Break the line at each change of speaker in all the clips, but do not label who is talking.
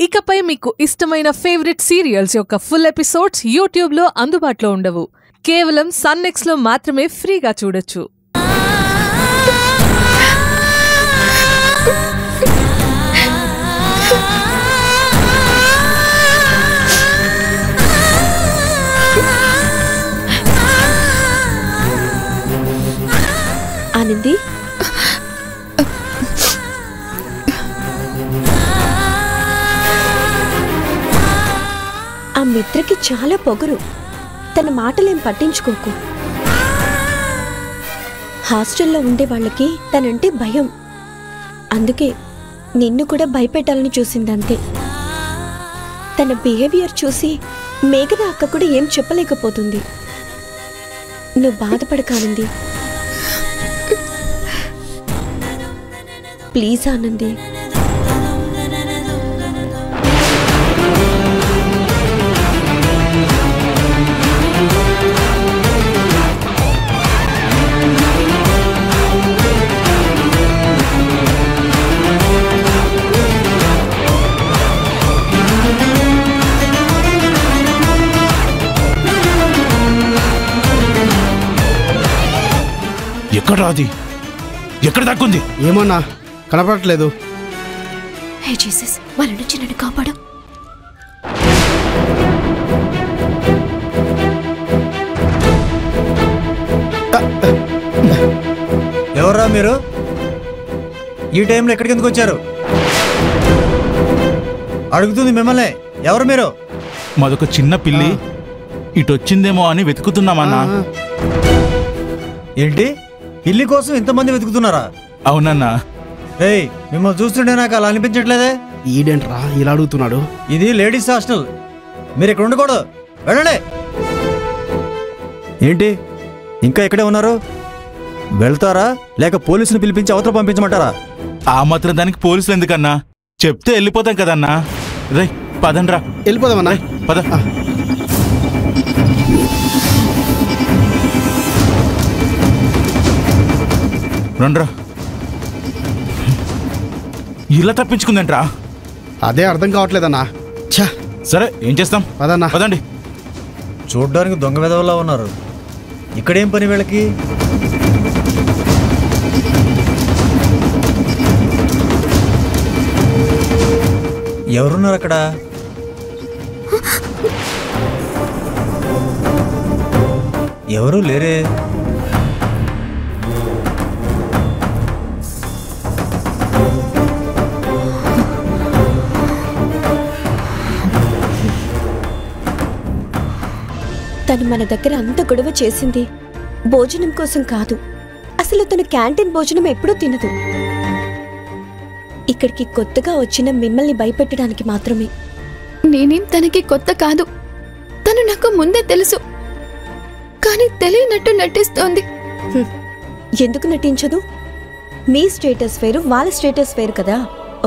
ఇకపై మీకు ఇష్టమైన ఫేవరెట్ సీరియల్స్ యొక్క ఫుల్ ఎపిసోడ్స్ యూట్యూబ్లో అందుబాటులో ఉండవు. కేవలం సన్నెక్స్లో మాత్రమే ఫ్రీగా చూడొచ్చు.
ఆనంది, ఆ మిత్రకి చాలా పొగరు. తన మాటలేం పట్టించుకోకు. హాస్టల్లో ఉండే వాళ్ళకి తనంటే భయం. అందుకే నిన్ను కూడా భయపెట్టాలని చూసిందంతే. తన బిహేవియర్ చూసి మేఘన అక్క కూడా ఏం చెప్పలేకపోతుంది. నువ్వు బాధపడకానంది. ప్లీజ్ ఆనంది.
ఎక్కడ అది? ఎక్కడ దాక్కుంది?
ఏమన్నా కనపడట్లేదు.
హే జీసస్, వాళ్ళ నుంచి నన్ను కాపాడు.
ఎవరా మీరు? ఈ టైంలో ఎక్కడికి ఎందుకు వచ్చారు? అడుగుతుంది మిమ్మల్ని. ఎవరు మీరు?
మాదొక చిన్న పిల్లి ఇటు వచ్చిందేమో అని వెతుకుతున్నామన్నా.
ఏంటి, పిల్లి కోసం ఇంతమంది వెతుకుతున్నారా?
అవునన్నా.
ఏయ్, మిమ్మల్ని చూస్తుంటే నాకు అలా అనిపించట్లేదే.
ఈడేంట్రా ఇలా అడుగుతున్నాడు?
ఇది లేడీస్ హాస్టల్, మీరు ఇక్కడ ఉండకూడదు. వెళ్ళండి. ఏంటి ఇంకా ఇక్కడే ఉన్నారు? వెళ్తారా లేక పోలీసుని పిలిపించి అవతల పంపించమంటారా?
ఆ మాత్రం దానికి పోలీసులు ఎందుకన్నా? చెప్తే వెళ్ళిపోతాం కదన్నా. రై పదండ్రా.
వెళ్ళిపోదామన్నా.
పద. రండ్రా. ఇలా తప్పించుకుందంట్రా?
అదే అర్థం కావట్లేదన్నా. ఛా,
సరే ఏం చేస్తాం,
పదన్నా.
పదండి.
చూడ్డానికి దొంగ వెధవలా ఉన్నారు. ఇక్కడేం పని వీళ్ళకి? ఎవరున్నారు అక్కడ? ఎవరు లేరే.
తను మన దగ్గర అంత గొడవ చేసింది భోజనం కోసం కాదు. అసలు తను క్యాంటీన్ భోజనం ఎప్పుడూ తినదు. ఇక్కడికి కొత్తగా వచ్చిన మిమ్మల్ని భయపెట్టడానికి మాత్రమే.
నేనేం తనకి కొత్త కాదు. తను నాకు ముందే తెలుసు, కానీ తెలియనట్టు నటిస్తోంది.
ఎందుకు నటించదు? మీ స్టేటస్ వేరు, వాళ్ళ స్టేటస్ వేరు కదా.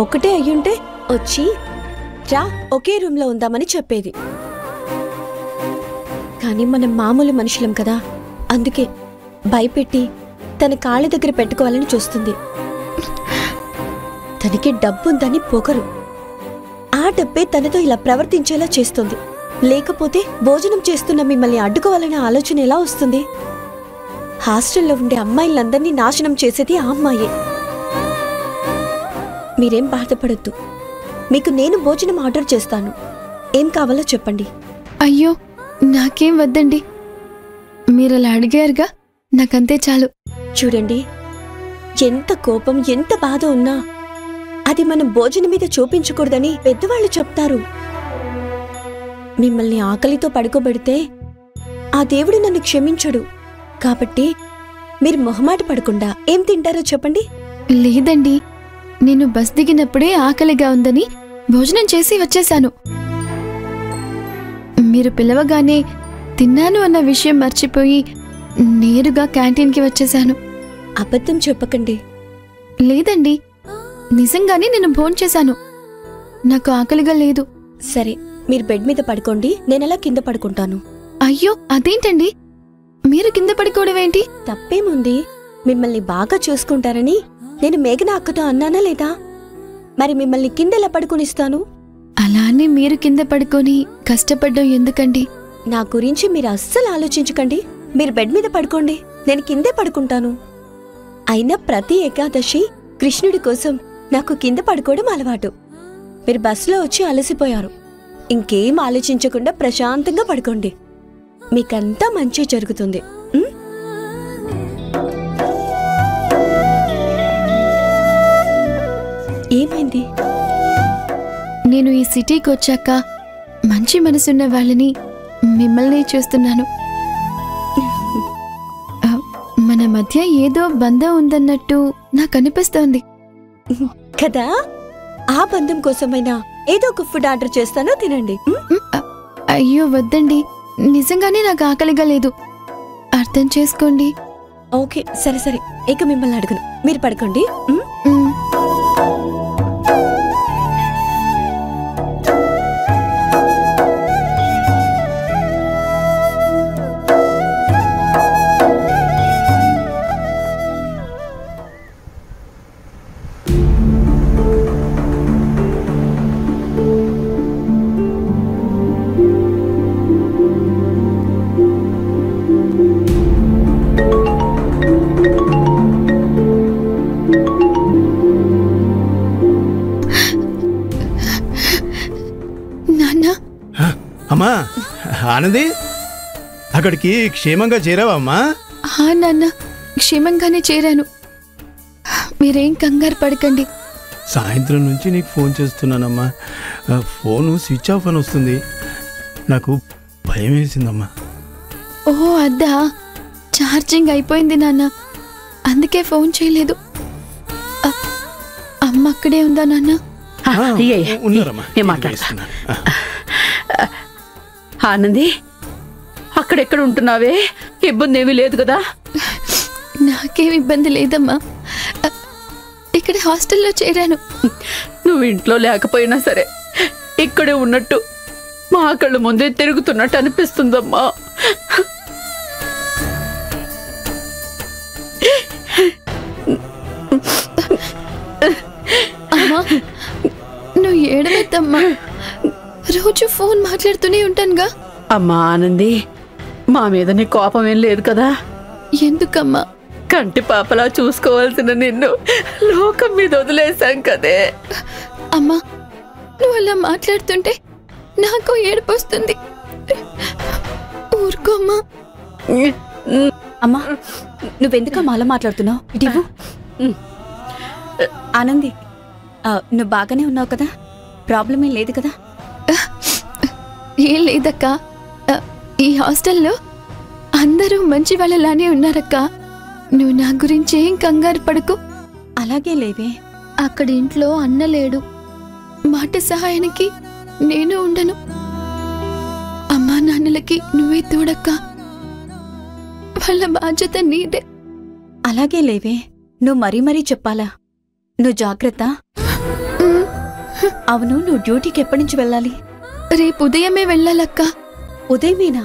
ఒకటే అయ్యుంటే వచ్చి రా ఒకే రూమ్లో ఉందామని చెప్పేది. కానీ మనం మామూలు మనుషులం కదా, అందుకే భయపెట్టి తన కాళ్ళ దగ్గర పెట్టుకోవాలని చూస్తుంది. తనకి డబ్బుందని పొగరు. ఆ డబ్బే తనతో ఇలా ప్రవర్తించేలా చేస్తుంది. లేకపోతే భోజనం చేస్తున్న మిమ్మల్ని అడ్డుకోవాలనే ఆలోచన ఎలా వస్తుంది? హాస్టల్లో ఉండే అమ్మాయిలందరినీ నాశనం చేసేది ఆ అమ్మాయే. మీరేం బాధపడద్దు. మీకు నేను భోజనం ఆర్డర్ చేస్తాను. ఏం కావాలో చెప్పండి.
అయ్యో, నాకేం వద్దండి. మీరలా అడిగారుగా, నాకంతే చాలు.
చూడండి, ఎంత కోపం ఎంత బాధ ఉన్నా అది మనం భోజనం మీద చూపించకూడదని పెద్దవాళ్ళు చెప్తారు. మిమ్మల్ని ఆకలితో పడుకోబెడితే ఆ దేవుడు నన్ను క్షమించడు. కాబట్టి మీరు మొహమాట పడకుండా ఏం తింటారో చెప్పండి.
లేదండి, నేను బస్ దిగినప్పుడే ఆకలిగా ఉందని భోజనం చేసి వచ్చేశాను. మీరు పిలవగానే తిన్నాను అన్న విషయం మర్చిపోయి నేరుగా క్యాంటీన్కి వచ్చేశాను.
అబద్ధం చెప్పకండి.
లేదండి, నిజంగానే నేను భోంచేశాను. నాకు ఆకలిగా లేదు.
సరే, మీరు బెడ్ మీద పడుకోండి, నేనలా కింద పడుకుంటాను.
అయ్యో, అదేంటండి? మీరు కింద పడుకోవడమేంటి?
తప్పేముంది? మిమ్మల్ని బాగా చూసుకుంటారని నేను మేఘన అక్కతో అన్నానా లేదా? మరి మిమ్మల్ని కిందెలా పడుకునిస్తాను?
అలానే మీరు కింద పడుకొని కష్టపడ్డం ఎందుకండి?
నా గురించి మీరు అస్సలు ఆలోచించకండి. మీరు బెడ్ మీద పడుకోండి, నేను కిందే పడుకుంటాను. అయినా ప్రతి ఏకాదశి కృష్ణుడి కోసం నాకు కింద పడుకోవడం అలవాటు. మీరు బస్సులో వచ్చి అలసిపోయారు. ఇంకేం ఆలోచించకుండా ప్రశాంతంగా పడుకోండి. మీకంతా మంచి జరుగుతుంది. ఏమైంది?
నేను ఈ సిటీకి వచ్చాక మంచి మనసున్న వాళ్ళని మిమ్మల్ని చూస్తున్నాను. మన మధ్య ఏదో బంధం ఉందన్నట్టు నాకు అనిపిస్తోంది
కదా. ఆ బంధం కోసమైనా ఏదో ఒక ఫుడ్ ఆర్డర్ చేస్తానో తినండి.
అయ్యో వద్దండి, నిజంగానే నాకు ఆకలిగా లేదు, అర్థం చేసుకోండి.
ఓకే సరే సరే, ఇక మిమ్మల్ని అడగను, మీరు పడుకోండి.
అమ్మా ఆనంది, అక్కడికి క్షేమంగా చేరావా అమ్మా?
నాన్న, క్షేమంగానే చేరాను. మీరేం కంగారు పడకండి.
సాయంత్రం నుంచి నీకు ఫోన్ చేస్తున్నానమ్మా, ఫోను స్విచ్ ఆఫ్ అని వస్తుంది. నాకు భయం వేసిందమ్మా.
ఓహో అద్దా, ఛార్జింగ్ అయిపోయింది నాన్న, అందుకే ఫోన్ చేయలేదు. అమ్మ అక్కడే ఉందా నాన్న?
ఉన్నారమ్మా.
ఆనంది, అక్కడెక్కడ ఉంటున్నావే? ఇబ్బంది ఏమీ లేదు కదా?
నాకేం ఇబ్బంది లేదమ్మా, ఇక్కడ హాస్టల్లో చేరాను.
నువ్వు ఇంట్లో లేకపోయినా సరే ఇక్కడే ఉన్నట్టు మా కళ్ళు ముందే తిరుగుతున్నట్టు అనిపిస్తుందమ్మా.
అమ్మా నువ్వు ఏడవద్దమ్మా, రోజు ఫోన్ మాట్లాడుతూనే ఉంటానుగా.
అమ్మా ఆనంది, మా మీద నీ కోపం ఏం లేదు కదా?
ఎందుకమ్మా?
కంటి పాపలా చూసుకోవాల్సిన నిన్ను లోకం మీద వదిలేశాం కదే.
అమ్మా నువ్వు అలా మాట్లాడుతుంటే నాకు ఏడుపు వస్తుంది, ఊరుకోమ్మా.
అమ్మా నువ్వెందుకమ్మా అలా మాట్లాడుతున్నావు? ఇటు ఆనంది, నువ్వు బాగానే ఉన్నావు కదా? ప్రాబ్లం ఏం లేదు కదా?
ఏం లేదక్క, ఈ హాస్టల్లో అందరూ మంచి వాళ్ళలానే ఉన్నారక్క. నువ్వు నా గురించి ఏం కంగారు పడకు.
అలాగే లేవే.
అక్కడ ఇంట్లో అన్న లేడు, మాట సహాయానికి నేను ఉండను. అమ్మా నాన్నలకి నువ్వే తోడక్క, వాళ్ళ బాధ్యత నీదే.
అలాగే లేవే, నువ్వు మరీ మరీ చెప్పాలా? నువ్వు జాగ్రత్త. అవును, నువ్వు డ్యూటీకి ఎప్పటి నుంచి వెళ్ళాలి?
రేపు ఉదయమే వెళ్ళాలక్క.
ఉదయమేనా?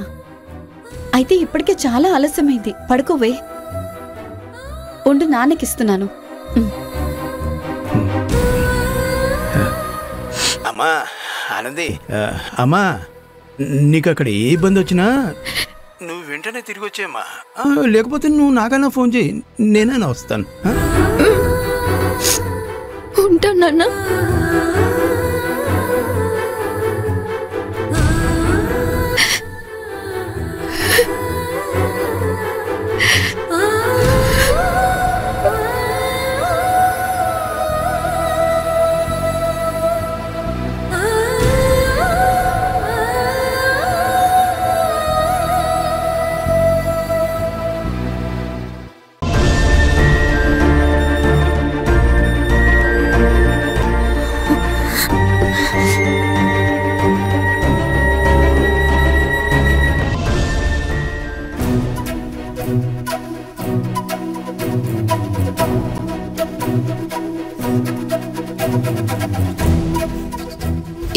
అయితే ఇప్పటికే చాలా ఆలస్యమైంది, పడుకోవే. ఉండు, నాన్నకిస్తున్నాను.
అమ్మా ఆనంది, అమ్మా నీకు అక్కడ ఏ ఇబ్బంది వచ్చినా నువ్వు వెంటనే తిరిగి వచ్చేయమ్మా. లేకపోతే నువ్వు నాకైనా ఫోన్ చేయి, నేనైనా వస్తాను.
ఉంటానన్నా.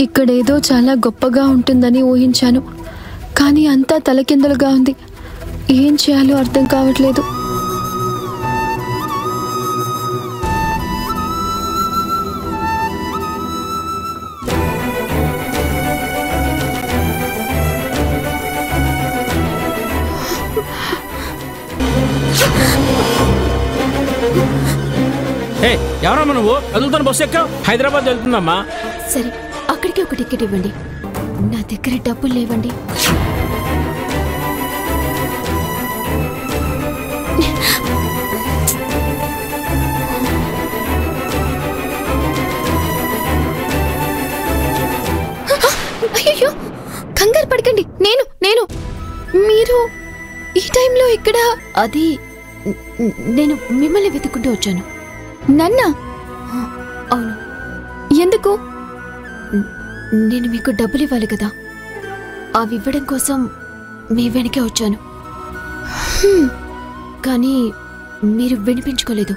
ఇక్కడేదో చాలా గొప్పగా ఉంటుందని ఊహించాను, కానీ అంతా తలకిందులుగా ఉంది. ఏం చేయాలో అర్థం కావట్లేదు.
ఎవరమ్మా నువ్వు? కదులుతున్న బస్సు ఎక్కావు? హైదరాబాద్ వెళ్తుందమ్మా.
సరే, అక్కడికి ఒక టికెట్ ఇవ్వండి. నా దగ్గర డబ్బులు లేవండి.
అయ్యో, కంగారు పడకండి. నేను మీరు ఈ టైంలో ఇక్కడ?
అది నేను మిమ్మల్ని వెతుక్కుంటూ వచ్చాను.
నన్నా?
అవును.
ఎందుకు?
నేను మీకు డబ్బులు ఇవ్వాలి కదా, అవి ఇవ్వడం కోసం మీ వెనకే వచ్చాను. కానీ మీరు వినిపించుకోలేదు.